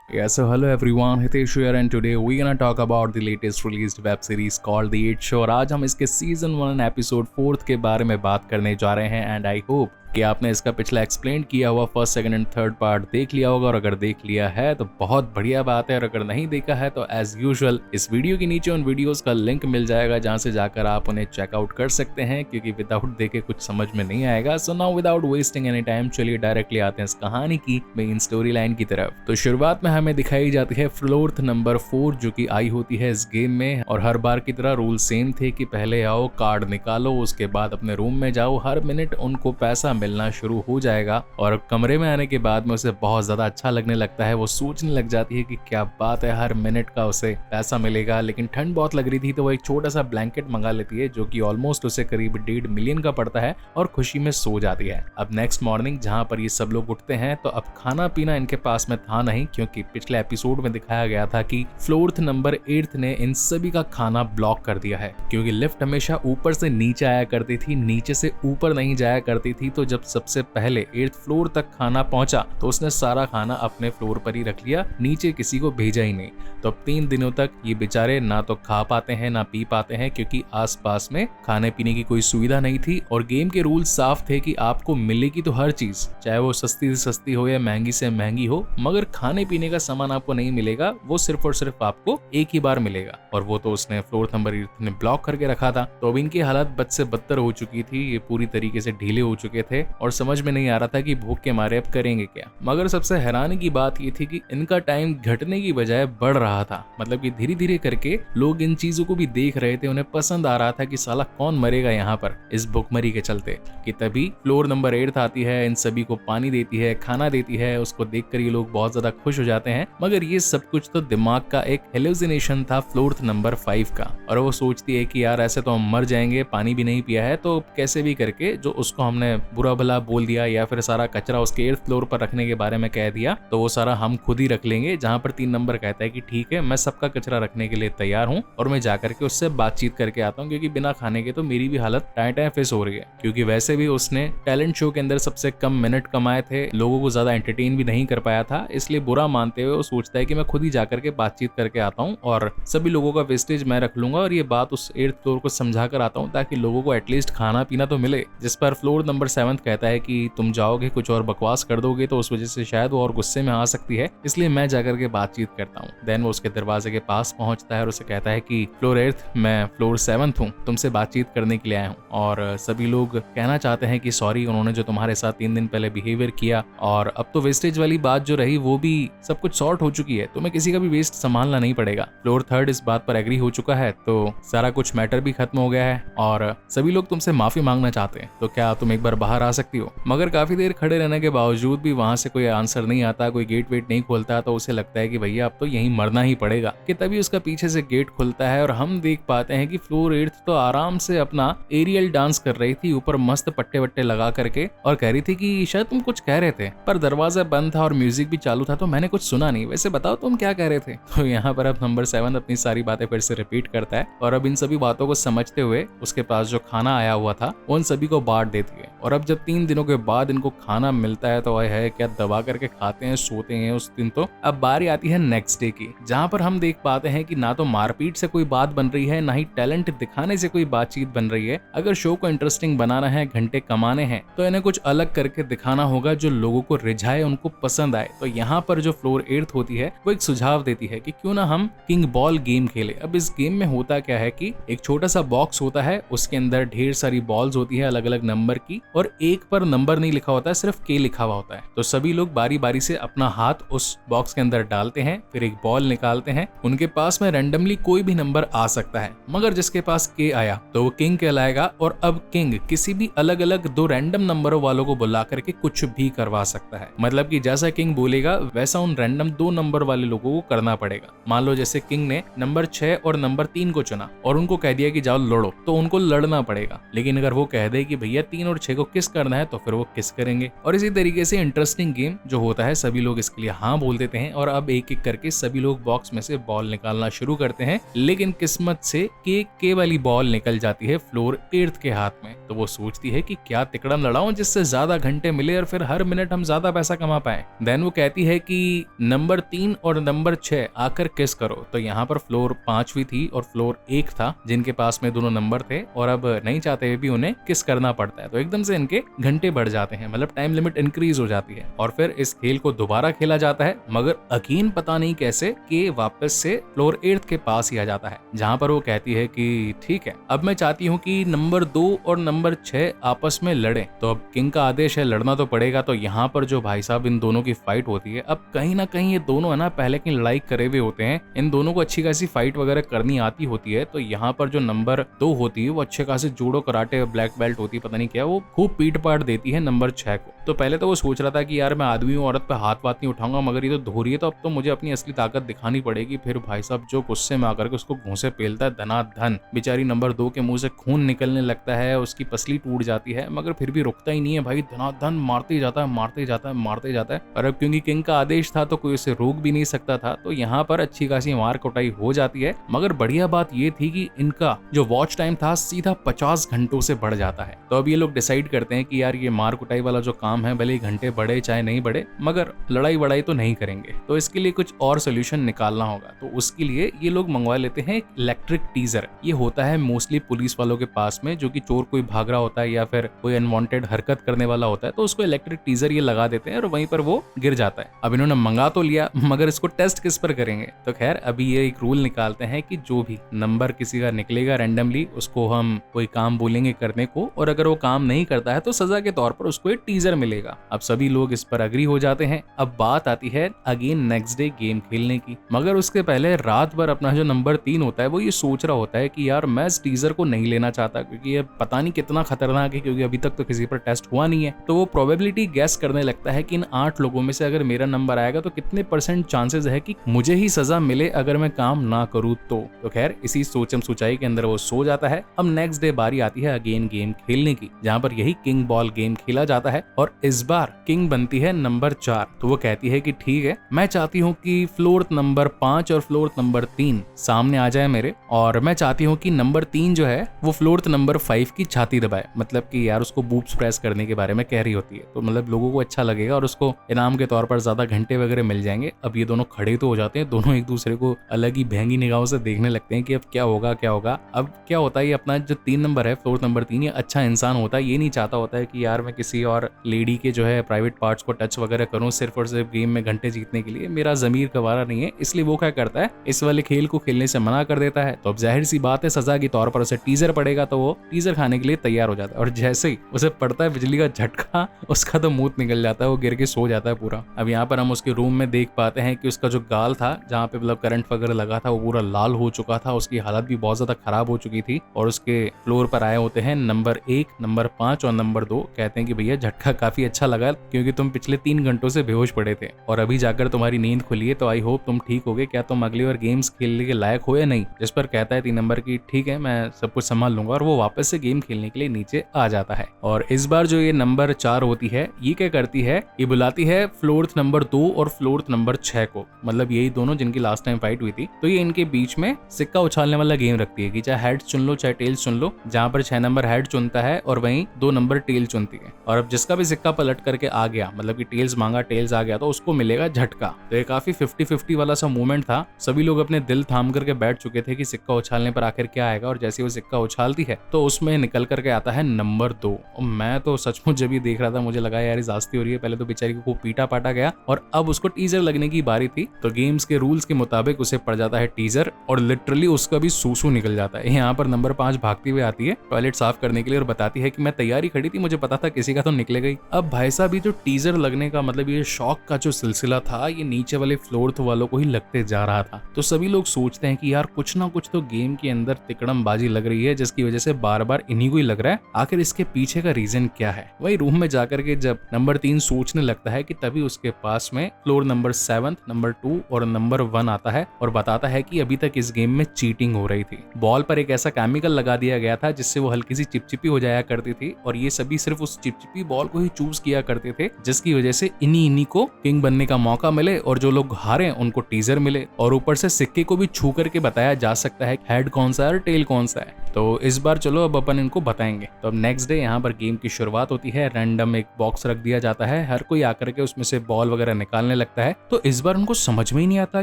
Yeah, so hello everyone, Hitesh here and today we're gonna talk about the latest released web series called The 8 Show और आज हम इसके season 1 episode 4 के बारे में बात करने जा रहे हैं एंड आई होप कि आपने इसका पिछला एक्सप्लेन किया हुआ first, second and third part देख लिया होगा और अगर देख लिया है तो बहुत बढ़िया बात है और अगर नहीं देखा है तो एज यूजुअल इस वीडियो के नीचे उन वीडियोस का लिंक मिल जाएगा जहां से जाकर आप उन्हें चेकआउट कर सकते हैं क्योंकि विदाउट देखे कुछ समझ में नहीं आएगा। So now without wasting any time चलिए डायरेक्टली आते हैं इस कहानी की मेन स्टोरी लाइन की तरफ। तो शुरुआत में हमें दिखाई जाती है फ्लोर नंबर 4 जो कि आई होती है इस गेम में और हर बार की तरह रूल सेम थे कि पहले आओ, कार्ड निकालो, उसके बाद अपने रूम में जाओ, हर मिनट उनको पैसा मिलना शुरू हो जाएगा और कमरे में आने के बाद में उसे बहुत ज्यादा अच्छा लगने लगता है। वो सोचने लग जाती है कि क्या बात है, हर मिनट का उसे पैसा मिलेगा। लेकिन ठंड बहुत लग रही थी तो वो एक छोटा सा ब्लैंकेट मंगा लेती है जो कि ऑलमोस्ट उसे करीब 1.5 मिलियन का पड़ता है और खुशी में सो जाती है। अब नेक्स्ट मॉर्निंग जहां पर ये सब लोग उठते हैं तो अब खाना पीना इनके पास में था नहीं क्योंकि पिछले एपिसोड में दिखाया गया था कि फ्लोर नंबर 8 ने इन सभी का खाना ब्लॉक कर दिया है क्योंकि लिफ्ट हमेशा ऊपर से नीचे आया करती थी, नीचे से ऊपर नहीं जाया करती थी। तो जब सबसे पहले 8th फ्लोर तक खाना पहुंचा तो उसने सारा खाना अपने फ्लोर पर ही रख लिया, नीचे किसी को भेजा ही नहीं। तो अब 3 दिनों तक ये बेचारे ना तो खा पाते हैं ना पी पाते हैं क्योंकि आसपास में खाने पीने की कोई सुविधा नहीं थी और गेम के रूल साफ थे कि आपको मिलेगी तो हर चीज, चाहे वो सस्ती से सस्ती हो या महंगी से महंगी हो, मगर खाने पीने का सामान आपको नहीं मिलेगा, वो सिर्फ और सिर्फ आपको एक ही बार मिलेगा। और वो तो उसने फ्लोर नंबर 8 ने ब्लॉक करके रखा था। तो अब इनकी हालत बद से बदतर हो चुकी थी, ये पूरी तरीके से ढीले हो चुके थे और समझ में नहीं आ रहा था कि भूख के मारे अब करेंगे क्या। मगर सबसे हैरानी की बात ये थी कि इनका टाइम घटने की बजाय बढ़ रहा था। मतलब कि धीरे धीरे करके लोग इन चीजों को भी देख रहे थे, उन्हें पसंद आ रहा था कि साला कौन मरेगा यहाँ पर इस भुखमरी के चलते। कि तभी फ्लोर नंबर 8 आती है, इन सभी को पानी देती है, खाना देती है। उसको देखकर ये लोग बहुत ज्यादा खुश हो जाते हैं मगर ये सब कुछ तो दिमाग का एक हेलुसिनेशन था फ्लोर नंबर 5 का। और वो सोचती है कि यार ऐसे तो हम मर जाएंगे, पानी भी नहीं पिया है तो कैसे भी करके जो उसको हमने बुरा भला बोल दिया या फिर सारा कचरा उसके 8th फ्लोर पर रखने के बारे में कह दिया तो वो सारा हम खुद ही रख लेंगे। जहां पर 3 नंबर कहता है कि ठीक है, मैं सबका कचरा रखने के लिए तैयार हूं और मैं जाकर के उससे बातचीत करके आता हूं क्योंकि बिना खाने के तो मेरी भी हालत टाइम फेस हो रही है। क्योंकि वैसे भी उसने टैलेंट शो के अंदर सबसे कम मिनट कमाए थे, लोगों को ज्यादा एंटरटेन भी नहीं कर पाया था, इसलिए बुरा मानते हुए वो सोचता है कि मैं खुद ही जाकर के बातचीत करके आता हूँ और सभी लोगों का वेस्टेज मैं रख लूंगा और ये बात उस 8th फ्लोर को समझा कर आता हूँ ताकि लोगों को एटलीस्ट खाना पीना तो मिले। जिस पर फ्लोर नंबर 7 कहता है कि तुम जाओगे कुछ और बकवास कर दोगे तो उस वजह से शायद वो और गुस्से में आ सकती है, इसलिए मैं जाकर के बातचीत करता हूँ। देन वो उसके दरवाजे के पास पहुंचता है और उसे कहता है कि फ्लोर 8 मैं फ्लोर 7 हूँ, तुमसे बातचीत करने के लिए आया हूँ। और सभी लोग कहना चाहते हैं कि सॉरी, उन्होंने जो तुम्हारे साथ 3 दिन पहले बिहेवियर किया और अब तो वेस्टेज वाली बात जो रही वो भी सब कुछ सॉर्ट हो चुकी है, तुम्हें किसी का भी वेस्ट संभालना नहीं पड़ेगा। फ्लोर 3 इस बात पर एग्री हो चुका है तो सारा कुछ मैटर भी खत्म हो गया है और सभी लोग तुमसे माफी मांगना चाहते हैं, तो क्या तुम एक बार बाहर आ सकती हो। मगर काफी देर खड़े रहने के बावजूद भी वहां से कोई आंसर नहीं आता, कोई गेट वेट नहीं खोलता तो उसे लगता है कि भैया अब तो यहीं मरना ही पड़ेगा। कि तभी उसका पीछे से गेट खुलता है और हम देख पाते हैं कि फ्लोर 8 तो आराम से अपना एरियल डांस कर रही थी, ऊपर मस्त पट्टे वट्टे लगा करके और कह रही थी कि शायद तुम कुछ कह रहे थे, पर दरवाजा बंद था और म्यूजिक भी चालू था तो मैंने कुछ सुना नहीं, वैसे बताओ तुम क्या कह रहे थे। तो यहाँ पर अब नंबर 7 अपनी सारी बातें फिर से रिपीट करता है और अब इन सभी बातों को समझते हुए उसके पास जो खाना आया हुआ था उन सभी को बांट देती है। और अब जब 3 दिनों के बाद इनको खाना मिलता है तो वह है क्या दबा करके खाते हैं, सोते हैं उस दिन। तो अब बारी आती है नेक्स्ट डे की, जहां पर हम देख पाते हैं कि ना तो मारपीट से कोई बात बन रही है, ना ही टैलेंट दिखाने से कोई बातचीत बन रही है। अगर शो को इंटरेस्टिंग बनाना है, घंटे कमाने हैं, तो इन्हें कुछ अलग करके दिखाना होगा जो लोगों को रिझाए, उनको पसंद आए। तो यहाँ पर जो फ्लोर 8 होती है वो एक सुझाव देती है कि क्यों ना हम किंग बॉल गेम खेले। अब इस गेम में होता क्या है कि एक छोटा सा बॉक्स होता है, उसके अंदर ढेर सारी बॉल्स होती है अलग अलग नंबर की और एक पर नंबर नहीं लिखा होता है, सिर्फ के लिखा हुआ होता है। तो सभी लोग बारी बारी से अपना हाथ उस बॉक्स के अंदर डालते हैं, फिर एक बॉल निकालते हैं, उनके पास में रैंडमली कोई भी नंबर आ सकता है, मगर जिसके पास के आया तो वो किंग कहलाएगा। और अब किंग किसी भी अलग अलग 2 रैंडम नंबरों वालों को बुला करके कुछ भी करवा सकता है। मतलब कि जैसा किंग बोलेगा वैसा उन रैंडम 2 नंबर वाले लोगों को करना पड़ेगा। मान लो जैसे किंग ने नंबर 6 और नंबर 3 को चुना और उनको कह दिया कि जाओ लड़ो, तो उनको लड़ना पड़ेगा। लेकिन अगर वो कह दे कि भैया 3 और 6 को किस करना है तो फिर वो किस करेंगे। और इसी तरीके से इंटरेस्टिंग गेम जो होता है सभी लोग इसके लिए हाँ बोल देते हैं और अब एक एक करके सभी लोग बॉक्स में से बॉल निकालना शुरू करते हैं, लेकिन किस्मत से के वाली बॉल निकल जाती है फ्लोर 8 के हाथ में। तो वो सोचती है कि क्या तिकड़म लड़ाऊं जिससे ज्यादा घंटे मिले और फिर हर मिनट हम ज्यादा पैसा कमा पाए। देन वो कहती है कि नंबर 3 और नंबर 6 आकर किस करो। तो यहाँ पर फ्लोर 5वीं थी और फ्लोर 1 था जिनके पास में दोनों नंबर थे और अब नहीं चाहते हुए भी उन्हें किस करना पड़ता है। तो एकदम से इनके घंटे बढ़ जाते हैं, मतलब टाइम लिमिट इंक्रीज हो जाती है और फिर इस खेल को दोबारा खेला जाता है, मगर अगेन पता नहीं कैसे कि वापस से फ्लोर 8 के पास ही आ जाता है, जहाँ पर वो कहती है कि ठीक है अब मैं चाहती हूँ कि नंबर 2 और नंबर 6 आपस में लड़े। तो अब किंग का आदेश है, लड़ना तो पड़ेगा। तो यहाँ पर जो भाई साहब इन दोनों की फाइट होती है, अब कहीं ना कहीं ये दोनों है ना पहले की लड़ाई करे हुए होते हैं, इन दोनों को अच्छी खासी फाइट वगैरह करनी आती होती है। तो यहाँ पर जो नंबर 2 होती है वो अच्छे खासे जूडो कराटे ब्लैक बेल्ट होती है, पता नहीं क्या, वो खूब पीट पाट देती है नंबर 6 को। तो पहले तो वो सोच रहा था कि यार मैं आदमी हूँ, औरत पे हाथ बात नहीं उठाऊंगा, मगर ये तो धोरी है तो अब तो मुझे अपनी असली ताकत दिखानी पड़ेगी। फिर भाई साहब जो गुस्से में आकर के उसको घूंसे पेलता है धनाधन, बेचारी नंबर 2 के मुंह से खून निकलने लगता है, उसकी पसली टूट जाती है, मगर फिर भी रुकता ही नहीं है भाई, धनाधन मारते ही जाता है, मारते ही जाता है, मारते ही जाता है। और अब क्योंकि किंग का आदेश था तो कोई उसे रोक भी नहीं सकता था, तो यहाँ पर अच्छी खासी मार कुटाई हो जाती है। मगर बढ़िया बात ये थी कि इनका जो वॉच टाइम था सीधा 50 घंटों से बढ़ जाता है। तो अब ये लोग डिसाइड करते हैं कि यार ये मार कुटाई वाला जो काम है भले ही घंटे बढ़े चाहे नहीं बढ़े, मगर लड़ाई वड़ाई तो नहीं करेंगे, तो इसके लिए कुछ और सोल्यूशन निकालना होगा। तो उसके लिए ये लोग मंगवा लेते हैं इलेक्ट्रिक टीजर। ये होता है मोस्टली पुलिस वालों के पास में, जो कि चोर कोई भाग रहा होता है या फिर कोई अनवांटेड हरकत करने वाला होता है, तो उसको इलेक्ट्रिक टीजर ये लगा देते हैं और वहीं पर वो गिर जाता है। अब इन्होंने मंगा तो लिया, मगर इसको टेस्ट किस पर करेंगे? तो खैर अभी ये एक रूल निकालते हैं कि जो भी नंबर किसी का निकलेगा रैंडमली, उसको हम कोई काम बोलेंगे करने को, और अगर वो काम नहीं करता है तो सजा के तौर पर उसको एक टीजर मिलेगा। अब सभी लोग इस पर अग्री हो जाते हैं। अब बात आती है अगेन नेक्स्ट डे गेम खेलने की, मगर उसके पहले रात भर अपना जो नंबर 3 होता है वो ये सोच रहा होता है कि यार मैं इस टीजर को नहीं लेना चाहता, क्योंकि ये पता नहीं कितना खतरनाक है, क्योंकि अभी तक तो किसी पर टेस्ट हुआ नहीं है। तो वो प्रोबेबिलिटी गैस करने लगता है कि इन 8 लोगों में से अगर मेरा नंबर आएगा तो कितने % चांसेस है कि मुझे ही सजा मिले अगर मैं काम ना करूँ तो खैर इसी सोचम सोचाई के अंदर वो सो जाता है। अब नेक्स्ट डे बारी आती है अगेन गेम खेलने की, जहाँ पर यही किंग बॉल गेम खेला जाता है और इस बार किंग बनती है नंबर 4। तो वो कहती है कि ठीक है मैं चाहती हूँ कि फ्लोर नंबर 5 और फ्लोर नंबर 3 सामने आ जाए मेरे, और मैं चाहती हूँ कि नंबर 3 जो है वो फ्लोर नंबर 5 की छाती दबाए, मतलब कि यार उसको बूब्स प्रेस करने के बारे में कह रही होती है, तो मतलब लोगों को अच्छा लगेगा और उसको इनाम के तौर पर ज्यादा घंटे वगैरह मिल जाएंगे। अब ये दोनों खड़े तो हो जाते हैं, दोनों एक दूसरे को अलग ही भैंगी निगाहों से देखने लगते हैं कि अब क्या होगा क्या होगा। अब क्या होता है, ये अपना जो 3 नंबर है फ्लोर नंबर 3, ये अच्छा इंसान होता है, ये नहीं चाहता होता है कि यार मैं किसी और लेडी के जो है प्राइवेट पार्ट्स को टच वगैरह करूं सिर्फ और सिर्फ गेम में घंटे जीतने के लिए, मेरा जमीर गवारा नहीं है। इसलिए वो क्या करता है, इस वाले खेल को खेलने से मना कर देता है। तो अब जाहिर सी बात है सजा के तौर पर उसे टीजर पड़ेगा, तो वो टीजर खाने के लिए तैयार हो जाता है, और जैसे ही उसे पड़ता है बिजली का झटका, उसका तो मुंह निकल जाता है, वो गिर के सो जाता है पूरा। अब यहाँ पर हम उसके रूम में देख पाते हैं कि उसका जो गाल था जहाँ पे मतलब करंट वगैरह लगा था वो पूरा लाल हो चुका था, उसकी हालत भी बहुत ज्यादा खराब हो चुकी थी। और उसके फ्लोर पर आए होते हैं नंबर 1, नंबर 5 और नंबर 2, कहते हैं कि भैया झटका काफी अच्छा लगा क्योंकि तुम पिछले 3 घंटों से बेहोश पड़े थे और अभी जाकर तुम्हारी नींद खुली है, तो आई होप तुम ठीक होगे। क्या तुम अगली बार गेम्स खेलने के लायक हो या नहीं? जिस पर कहता है 3 नंबर की ठीक है मैं सब कुछ संभाल लूंगा, और वो वापस से गेम खेलने के लिए नीचे आ जाता है। और इस बार जो ये नंबर 4 होती है ये क्या करती है, ये बुलाती है फ्लोर नंबर 2 और फ्लोर नंबर 6 को, मतलब यही दोनों जिनकी लास्ट टाइम फाइट हुई थी। तो ये इनके बीच में सिक्का उछालने वाला गेम रखती है कि चाहे हेड चुन लो चाहे टेल्स चुन लो, जहाँ पर 6 नंबर हेड चुनता है और वहीं 2 नंबर टेल चुनती है। और अब जिसका भी सिक्का पलट करके आ गया, मतलब कि टेल्स मांगा टेल्स आ गया, तो उसको मिलेगा झटका। तो ये काफी 50-50 वाला सा मूवमेंट था। सभी लोग अपने दिल थाम करके बैठ चुके थे कि सिक्का उछालने पर आखिर क्या आएगा, और जैसे वो सिक्का उछालती है तो उसमें निकल करके आता है नंबर 2। और मैं तो सचमुच जब ये देख रहा था मुझे लगा यार जास्ती हो रही है। पहले तो बेचारी को पीटा पाटा गया और अब उसको टीजर लगने की बारी थी, तो गेम्स के रूल्स के मुताबिक उसे पड़ जाता है टीजर और लिटरली उसका भी सूसू निकल जाता है। यहाँ पर नंबर 5 भागती हुई आती है टॉयलेट साफ करने के लिए और बताती है कि मैं तैयारी खड़ी थी, मुझे पता था किसी का तो निकलेगा ही। अब भाई साहब ये जो टीजर लगने का मतलब ये शौक का जो सिलसिला था ये नीचे वाले फ्लोर वालों को ही लगते जा रहा था। तो सभी लोग सोचते हैं कि यार कुछ ना कुछ तो गेम के अंदर तिकड़मबाजी लग रही है जिसकी वजह से बार बार इन्हीं को ही लग रहा है, आखिर इसके पीछे का रीजन क्या है। वही रूम में जाकर के जब नंबर 3 सोचने लगता है कि तभी उसके पास में फ्लोर नंबर 7, नंबर 2 और नंबर 1 आता है और बताता है कि अभी तक इस गेम में चीटिंग हो रही थी। बॉल पर एक ऐसा केमिकल लगा दिया गया था जिससे वो हल्की सी चिपचिपी हो जाया करती थी और ये सभी सिर्फ उस चिपचिपी बॉल को ही चूज किया करते थे, जिसकी वजह से इन्हीं को किंग बनने का मौका मिले और जो लोग हारे उनको टीजर मिले, और ऊपर से सिक्के को भी छू करके बताया जा सकता है हेड कौन सा है और टेल कौन सा है। तो इस बार चलो अब अपन इनको बताएंगे। तो अब नेक्स्ट डे यहाँ पर गेम की शुरुआत होती है। रैंडम एक बॉक्स रख दिया जाता है, हर कोई आकर के उसमें से बॉल वगैरह निकालने लगता है। तो इस बार उनको समझ में ही नहीं आता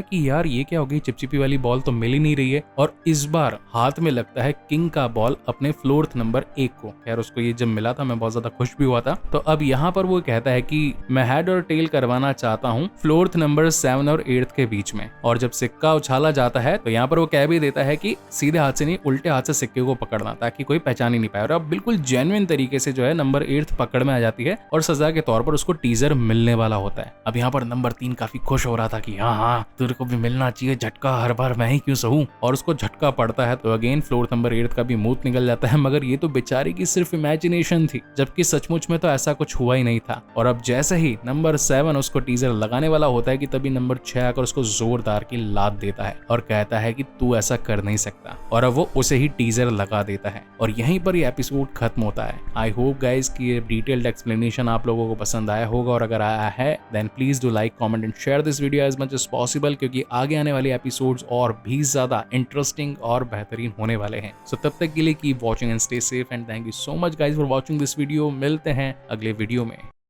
कि यार ये क्या हो गई, चिपचिपी वाली बॉल तो मिल ही नहीं रही है। और इस बार हाथ में लगता है किंग का बॉल अपने फ्लोर्थ नंबर 1 को। यार उसको ये जब मिला था मैं बहुत ज्यादा खुश भी हुआ था। तो अब यहाँ पर वो कहता है कि मैं हेड और टेल करवाना चाहता हूँ फ्लोर्थ नंबर 7 और 8 के बीच में। और जब सिक्का उछाला जाता है तो यहाँ पर वो कह भी देता है कि सीधे हाथ से नहीं उल्टे हाथ से सिक्के को पकड़ना, ताकि कोई पहचान ही नहीं पाए। और अब बिल्कुल जेन्युइन तरीके से जो है नंबर 8 पकड़ में आ जाती है और सजा के तौर पर उसको टीजर मिलने वाला होता है। अब यहाँ पर नंबर 3 काफी खुश हो रहा था कि हाँ तेरे को भी मिलना चाहिए झटका, हर बार मैं ही क्यों सहूं। और उसको झटका पड़ता है तो अगेन फ्लोर नंबर 8 का भी मुंह निकल जाता है। मगर ये तो बेचारे की सिर्फ इमेजिनेशन थी, जबकि सचमुच में तो ऐसा कुछ हुआ ही नहीं था। और अब जैसे ही नंबर 7 उसको टीजर लगाने वाला होता है कि तभी नंबर 6 आकर उसको जोरदार की लात देता है और कहता है कि तू ऐसा कर नहीं सकता। और अब वो उसे ही टीजर लगा देता है और यहीं पर ये एपिसोड खत्म होता है। आई होप गाइज कि ये डिटेल्ड एक्सप्लेनेशन आप लोगों को पसंद आया होगा, और अगर आया है then please do like, comment and share this video as much as possible, क्योंकि आगे आने वाले एपिसोड्स और भी ज्यादा इंटरेस्टिंग और बेहतरीन होने वाले हैं। सो तब तक के लिए keep watching and stay safe and thank you so much guys for watching this video. मिलते हैं अगले वीडियो में।